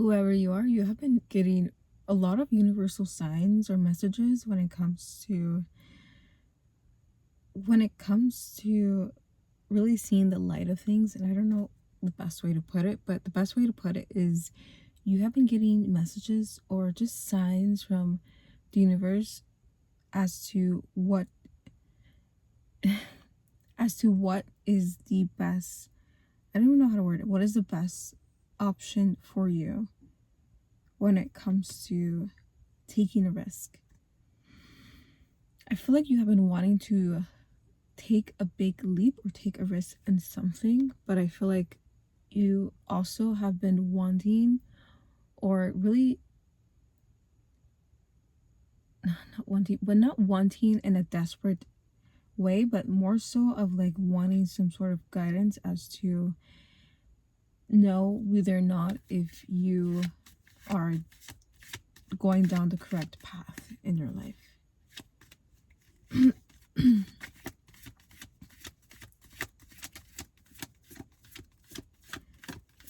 whoever you are, you have been getting a lot of universal signs or messages when it comes to really seeing the light of things. And I don't know the best way to put it, but the best way to put it is you have been getting messages or just signs from the universe as to what is the best. I don't even know how to word it. What is the best option for you when it comes to taking a risk? I feel like you have been wanting to take a big leap or take a risk in something, but I feel like you also have been wanting, or really not wanting in a desperate way, but more so of like wanting some sort of guidance as to know whether or not if you are going down the correct path in your life.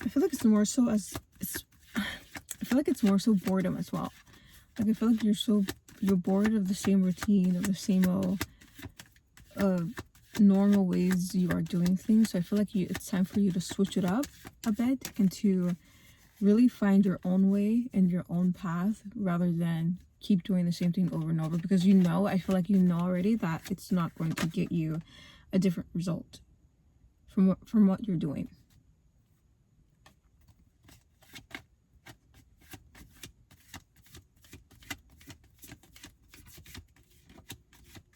I feel like it's more so boredom as well. Like I feel like you're bored of the same routine, of the same old normal ways you are doing things. So I feel like it's time for you to switch it up a bit and to really find your own way and your own path rather than keep doing the same thing over and over, because I feel like you know already that it's not going to get you a different result from what you're doing.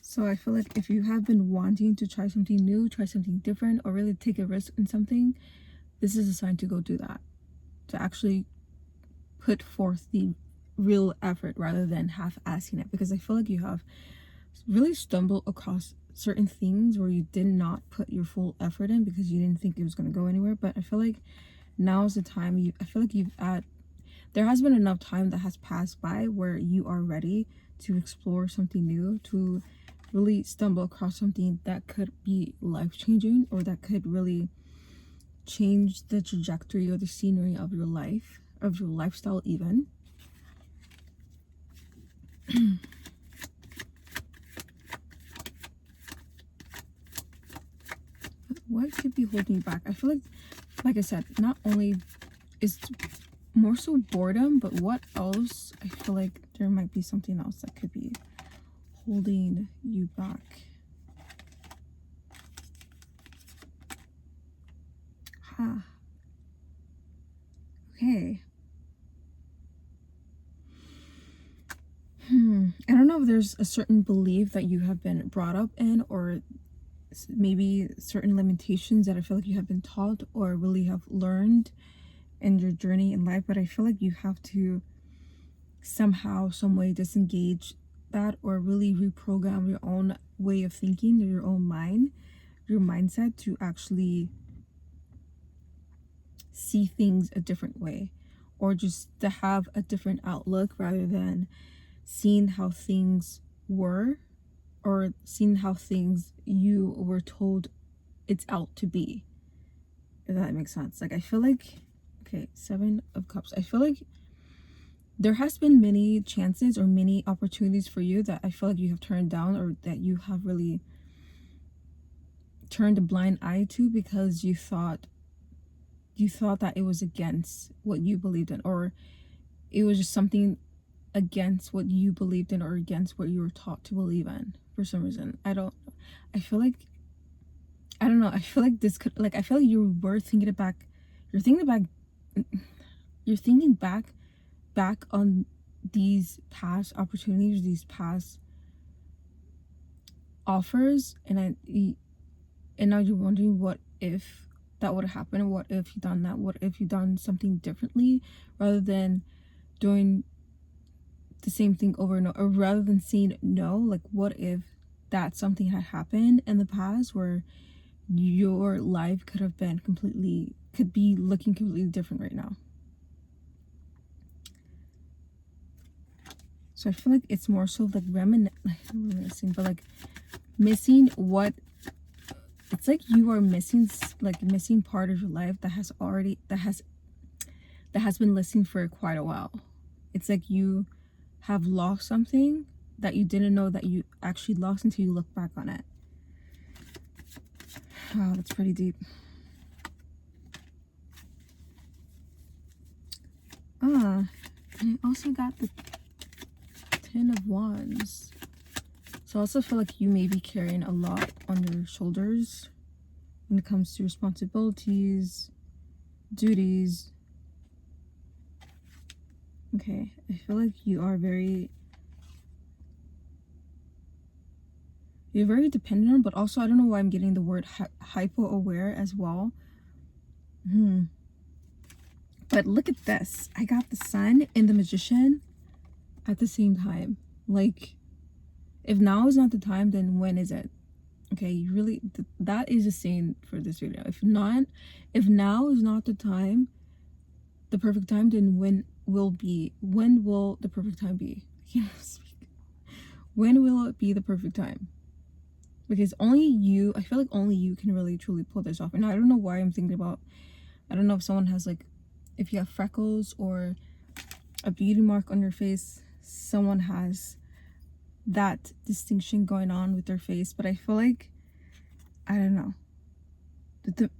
So I feel like if you have been wanting to try something new, try something different, or really take a risk in something, this is a sign to go do that. To actually put forth the real effort rather than half-assing it. Because I feel like you have really stumbled across certain things where you did not put your full effort in because you didn't think it was going to go anywhere. But I feel like now is the time. I feel like there has been enough time that has passed by where you are ready to explore something new, to really stumble across something that could be life-changing, or that could really change the trajectory or the scenery of your life, of your lifestyle even. What could be holding you back? I feel like I said, not only is more so boredom, but what else? I feel like there might be something else that could be holding you back. Okay. I don't know if there's a certain belief that you have been brought up in, or maybe certain limitations that I feel like you have been taught or really have learned in your journey in life, but I feel like you have to somehow, some way disengage that, or really reprogram your own way of thinking, your own mind, your mindset, to actually see things a different way, or just to have a different outlook rather than seeing how things were, or seeing how things you were told it's out to be, if that makes sense. Like I feel like, okay, 7 of Cups, I feel like there has been many chances or many opportunities for you that I feel like you have turned down, or that you have really turned a blind eye to because you thought that it was against what you believed in, or it was just something against what you believed in, or against what you were taught to believe in for some reason. I don't know. I feel like this could, like, I feel like you were thinking back. You're thinking back on these past opportunities, these past offers, and now you're wondering what if that would have happened, what if you done that, what if you done something differently, rather than doing the same thing over and over, or rather than saying no, like what if that something had happened in the past where your life could be looking completely different right now. So I feel like it's more so like reminiscing, but like missing what, it's like you are missing part of your life that that has been listening for quite a while. It's like you have lost something that you didn't know that you actually lost until you look back on it. Wow, that's pretty deep. And I also got the Ten of Wands. So I also feel like you may be carrying a lot on your shoulders when it comes to responsibilities, duties. Okay, I feel like you're very dependent on, but also I don't know why I'm getting the word hypo aware as well. But look at this. I got the Sun and the Magician at the same time. Like, if now is not the time, then when is it? Okay, you really, that is a saying for this video. If now is not the time, the perfect time, then when will the perfect time be? I can't speak. When will it be the perfect time? Because only you, I feel like only you can really truly pull this off. And I don't know why I'm thinking about, I don't know if someone has like, if you have freckles or a beauty mark on your face, someone has that distinction going on with their face. But I feel like, I don't know,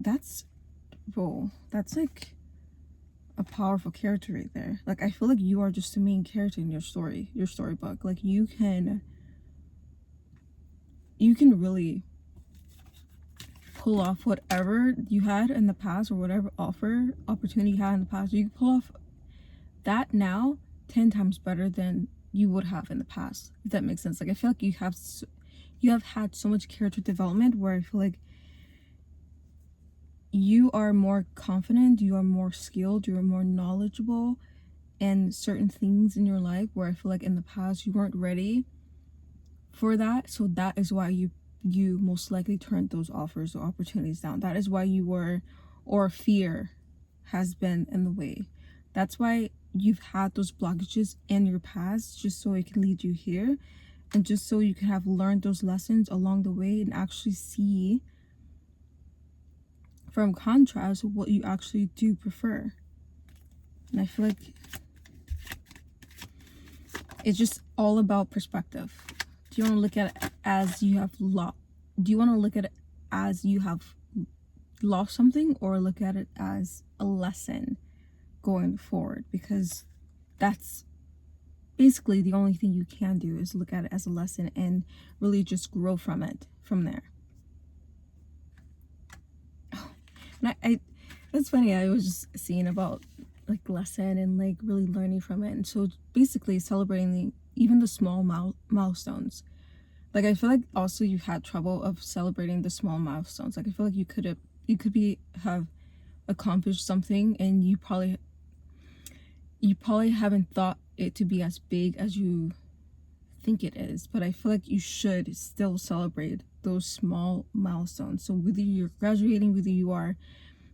that's like a powerful character right there. Like, I feel like you are just the main character in your storybook. Like, you can really pull off whatever you had in the past, or whatever opportunity you had in the past. You can pull off that now 10 times better than you would have in the past, if that makes sense. Like, I feel like you have had so much character development where I feel like you are more confident, you are more skilled, you are more knowledgeable in certain things in your life, where I feel like in the past you weren't ready for that. So that is why you most likely turned those offers or opportunities down. That is why you were, or fear has been in the way. That's why you've had those blockages in your past, just so it can lead you here, and just so you can have learned those lessons along the way and actually see from contrast what you actually do prefer. And I feel like it's just all about perspective. Do you want to look at it as you have lost something, or look at it as a lesson going forward? Because that's basically the only thing you can do, is look at it as a lesson and really just grow from it from there. And I that's funny, I was just seeing about like lesson and like really learning from it. And so basically celebrating even the small milestones. Like, I feel like also you had trouble of celebrating the small milestones. Like, I feel like you could have accomplished something, and you probably haven't thought it to be as big as you think it is. But I feel like you should still celebrate those small milestones. So whether you're graduating, whether you are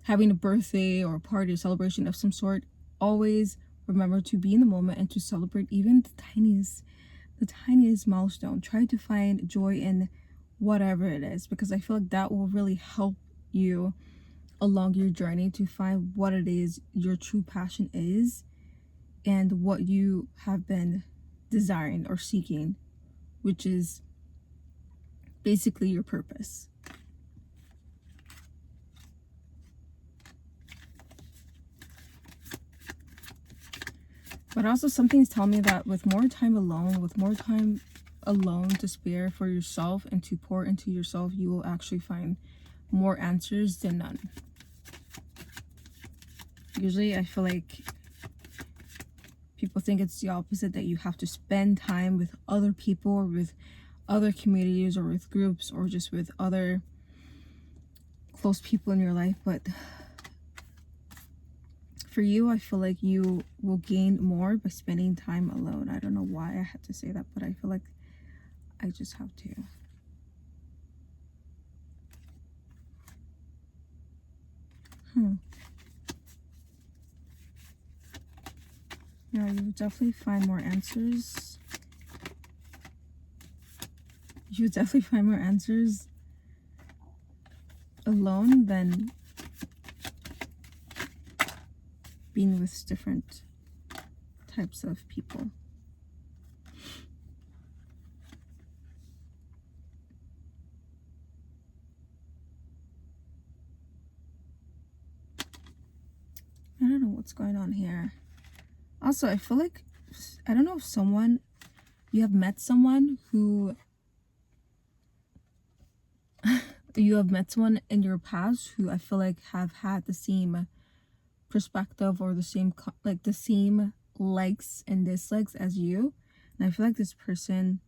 having a birthday or a party or celebration of some sort, always remember to be in the moment and to celebrate even the tiniest milestone. Try to find joy in whatever it is, because I feel like that will really help you along your journey to find what it is your true passion is, and what you have been desiring or seeking, which is basically your purpose. But also, something's telling me that with more time alone to spare for yourself and to pour into yourself, you will actually find more answers than none. Usually I feel like people think it's the opposite, that you have to spend time with other people, or with other communities, or with groups, or just with other close people in your life. But for you, I feel like you will gain more by spending time alone. I don't know why I had to say that, but I feel like I just have to. Yeah, you would definitely find more answers. You would definitely find more answers alone than being with different types of people. I don't know what's going on here. Also, I feel like, I don't know if you have met someone who, you have met someone in your past who I feel like have had the same perspective or the same, like the same likes and dislikes as you. And I feel like this person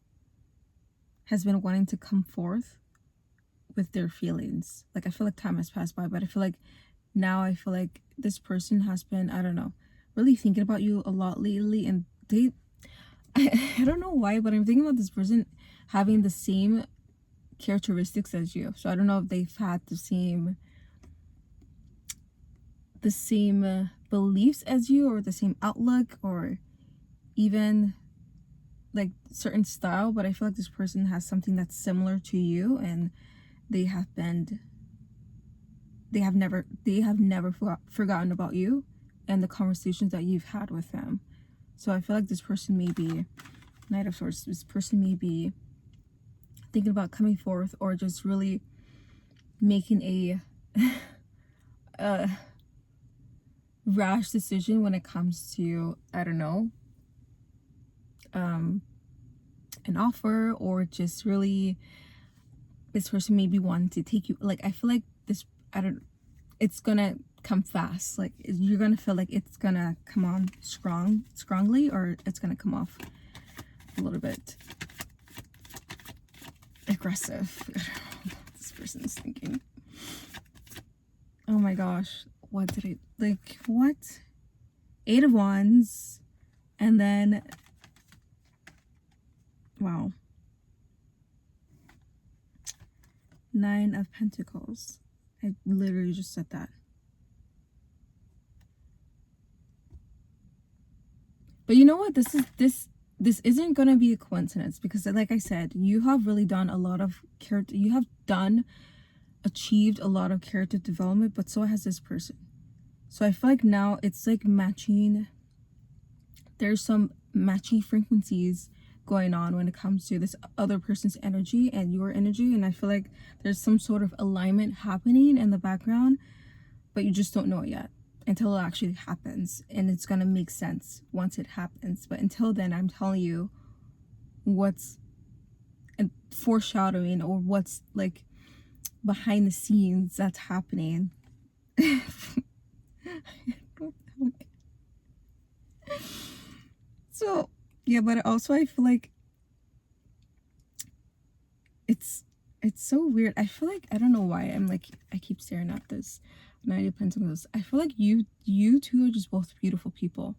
has been wanting to come forth with their feelings. Like, I feel like time has passed by, but I feel like now I feel like this person has been, I don't know, really thinking about you a lot lately. And I don't know why, but I'm thinking about this person having the same characteristics as you. So I don't know if they've had the same beliefs as you, or the same outlook, or even like certain style, but I feel like this person has something that's similar to you, and they have never forgotten about you and the conversations that you've had with them. So I feel like this person may be, Knight of Swords, this person may be thinking about coming forth, or just really making a rash decision when it comes to, I don't know, an offer, or just really, this person may be wanting to take you, like, I feel like this, it's gonna come fast. Like, you're gonna feel like it's gonna come on strongly, or it's gonna come off a little bit aggressive. I don't know what this person is thinking. Oh my gosh, what did it, like, what? 8 of Wands, and then, wow, 9 of Pentacles. I literally just said that. But you know what? This isn't gonna be a coincidence, because like I said, you have really done a lot of character. You have achieved a lot of character development, but so has this person. So I feel like now it's like matching. There's some matching frequencies going on when it comes to this other person's energy and your energy, and I feel like there's some sort of alignment happening in the background, but you just don't know it yet until it actually happens, and it's gonna make sense once it happens. But until then, I'm telling you what's foreshadowing, or what's like behind the scenes that's happening. So yeah, but also I feel like it's so weird. I feel like, I don't know why I'm like, I keep staring at this 9 of Pentacles. I feel like you two are just both beautiful people,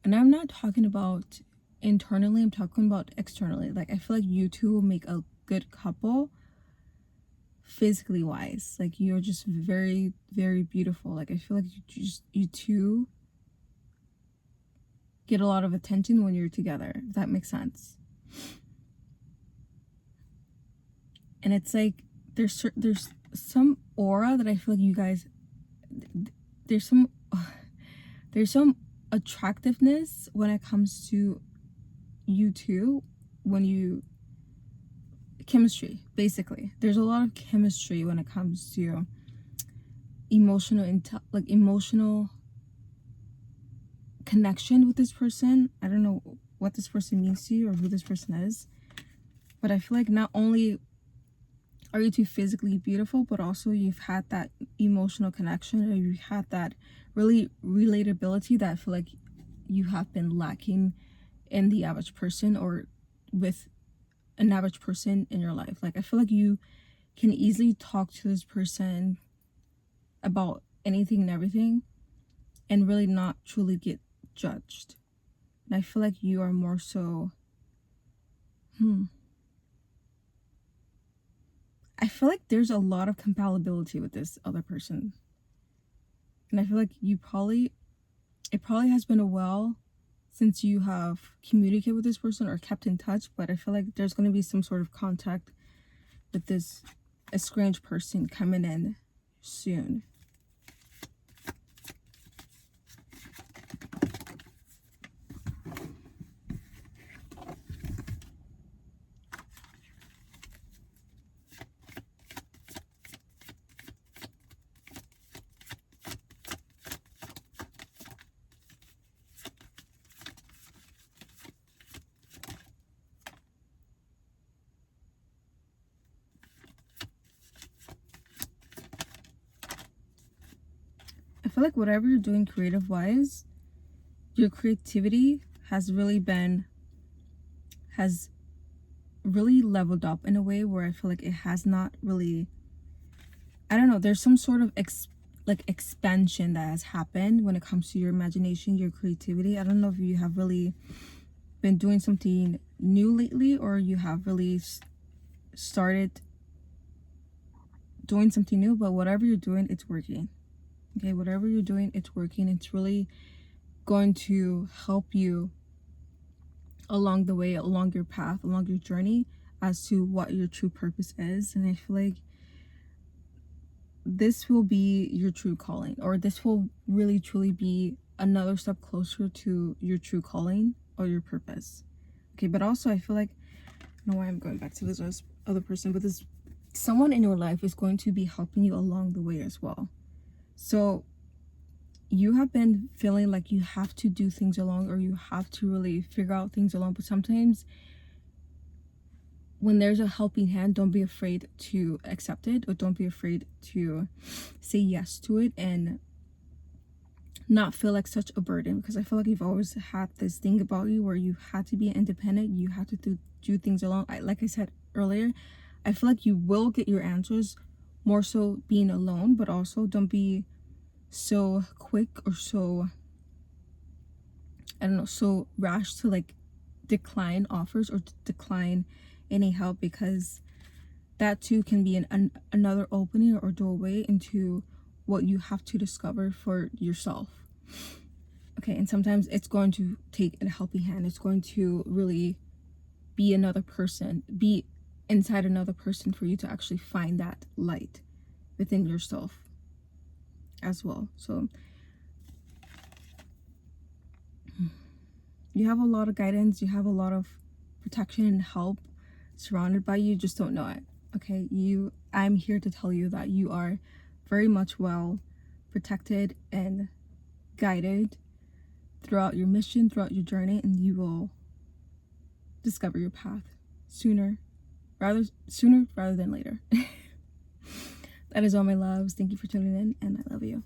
and I'm not talking about internally, I'm talking about externally. Like, I feel like you two will make a good couple physically wise. Like, you're just very, very beautiful. Like, I feel like you two get a lot of attention when you're together, if that makes sense. And it's like there's some aura that I feel like you guys, there's some attractiveness when it comes to you two, chemistry, basically. There's a lot of chemistry when it comes to emotional connection with this person. I don't know what this person means to you, or who this person is, but I feel like not only are you two physically beautiful, but also you've had that emotional connection, or you've had that really relatability that I feel like you have been lacking in the average person, or with an average person in your life. Like, I feel like you can easily talk to this person about anything and everything, and really not truly get judged. And I feel like you are more so, I feel like there's a lot of compatibility with this other person. And I feel like it probably has been a while since you have communicated with this person or kept in touch, but I feel like there's going to be some sort of contact with this estranged person coming in soon. feel like whatever you're doing creative wise, your creativity has really leveled up in a way where I feel like it has not really, I don't know, there's some sort of expansion that has happened when it comes to your imagination, your creativity. I don't know if you have really been doing something new lately, or you have really started doing something new, but whatever you're doing, it's working. Okay, whatever you're doing, it's working. It's really going to help you along the way, along your path, along your journey, as to what your true purpose is. And I feel like this will be your true calling, or this will really truly be another step closer to your true calling or your purpose. Okay, but also I feel like, I don't know why I'm going back to this other person, but this someone in your life is going to be helping you along the way as well. So you have been feeling like you have to do things alone, or you have to really figure out things alone, but sometimes when there's a helping hand, don't be afraid to accept it, or don't be afraid to say yes to it and not feel like such a burden. Because I feel like you've always had this thing about you where you had to be independent, you had to do things alone. Like I said earlier, I feel like you will get your answers more so being alone, but also don't be so quick or so, I don't know, so rash to like decline offers or decline any help, because that too can be another opening or doorway into what you have to discover for yourself. Okay, and sometimes it's going to take a helping hand. It's going to really be another person, be inside another person for you to actually find that light within yourself as well. So you have a lot of guidance, you have a lot of protection and help surrounded by you, just don't know it. Okay, I'm here to tell you that you are very much well protected and guided throughout your mission, throughout your journey, and you will discover your path sooner rather than later. That is all, my loves. Thank you for tuning in, and I love you.